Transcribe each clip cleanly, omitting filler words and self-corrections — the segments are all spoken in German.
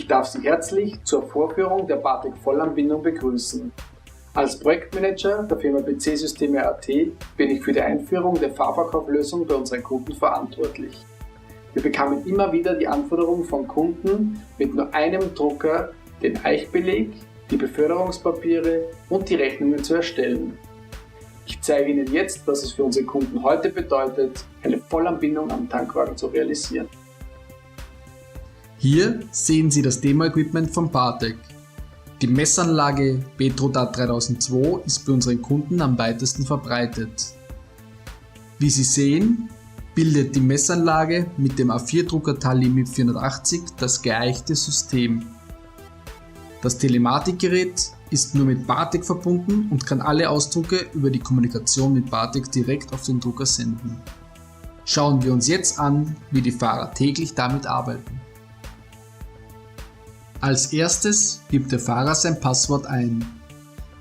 Ich darf Sie herzlich zur Vorführung der BATEC Vollanbindung begrüßen. Als Projektmanager der Firma PC Systeme AT bin ich für die Einführung der Fahrverkaufslösung bei unseren Kunden verantwortlich. Wir bekamen immer wieder die Anforderung von Kunden, mit nur einem Drucker den Eichbeleg, die Beförderungspapiere und die Rechnungen zu erstellen. Ich zeige Ihnen jetzt, was es für unsere Kunden heute bedeutet, eine Vollanbindung am Tankwagen zu realisieren. Hier sehen Sie das Demo-Equipment von BATEC. Die Messanlage Petrodat 3002 ist bei unseren Kunden am weitesten verbreitet. Wie Sie sehen, bildet die Messanlage mit dem A4-Drucker Tally MIP 480 das geeichte System. Das Telematikgerät ist nur mit BATEC verbunden und kann alle Ausdrucke über die Kommunikation mit BATEC direkt auf den Drucker senden. Schauen wir uns jetzt an, wie die Fahrer täglich damit arbeiten. Als erstes gibt der Fahrer sein Passwort ein,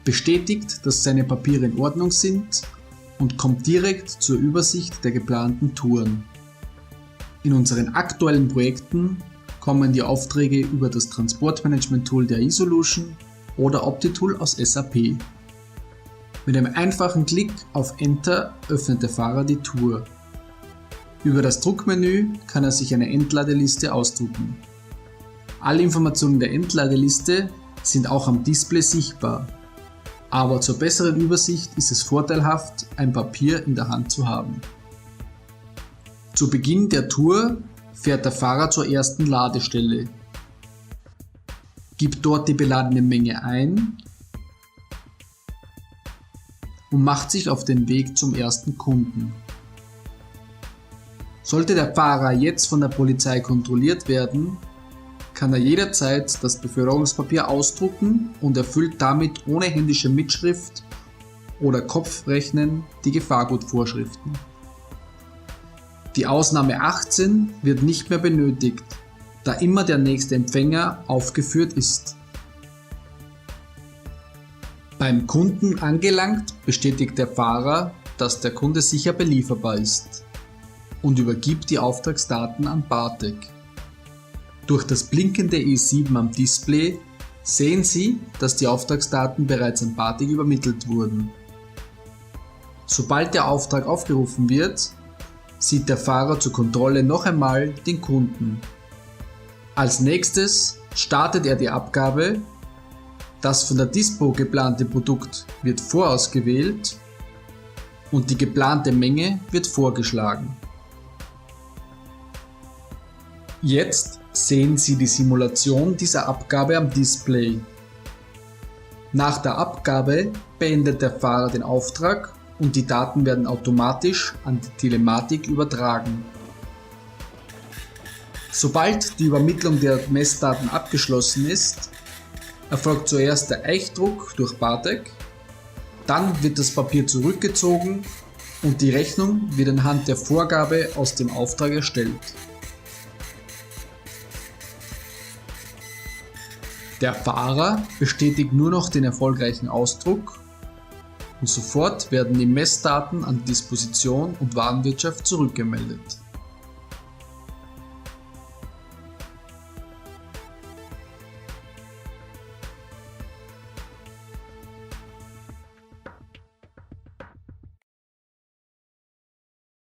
bestätigt, dass seine Papiere in Ordnung sind und kommt direkt zur Übersicht der geplanten Touren. In unseren aktuellen Projekten kommen die Aufträge über das Transportmanagement-Tool der eSolution oder OptiTool aus SAP. Mit einem einfachen Klick auf Enter öffnet der Fahrer die Tour. Über das Druckmenü kann er sich eine Endladeliste ausdrucken. Alle Informationen der Endladeliste sind auch am Display sichtbar, aber zur besseren Übersicht ist es vorteilhaft, ein Papier in der Hand zu haben. Zu Beginn der Tour fährt der Fahrer zur ersten Ladestelle, gibt dort die beladene Menge ein und macht sich auf den Weg zum ersten Kunden. Sollte der Fahrer jetzt von der Polizei kontrolliert werden, kann er jederzeit das Beförderungspapier ausdrucken und erfüllt damit ohne händische Mitschrift oder Kopfrechnen die Gefahrgutvorschriften. Die Ausnahme 18 wird nicht mehr benötigt, da immer der nächste Empfänger aufgeführt ist. Beim Kunden angelangt bestätigt der Fahrer, dass der Kunde sicher belieferbar ist und übergibt die Auftragsdaten an BATEC. Durch das blinkende E7 am Display sehen Sie, dass die Auftragsdaten bereits an BATEC übermittelt wurden. Sobald der Auftrag aufgerufen wird, sieht der Fahrer zur Kontrolle noch einmal den Kunden. Als nächstes startet er die Abgabe, das von der Dispo geplante Produkt wird vorausgewählt und die geplante Menge wird vorgeschlagen. Jetzt sehen Sie die Simulation dieser Abgabe am Display. Nach der Abgabe beendet der Fahrer den Auftrag und die Daten werden automatisch an die Telematik übertragen. Sobald die Übermittlung der Messdaten abgeschlossen ist, erfolgt zuerst der Eichdruck durch BATEC, dann wird das Papier zurückgezogen und die Rechnung wird anhand der Vorgabe aus dem Auftrag erstellt. Der Fahrer bestätigt nur noch den erfolgreichen Ausdruck und sofort werden die Messdaten an Disposition und Warenwirtschaft zurückgemeldet.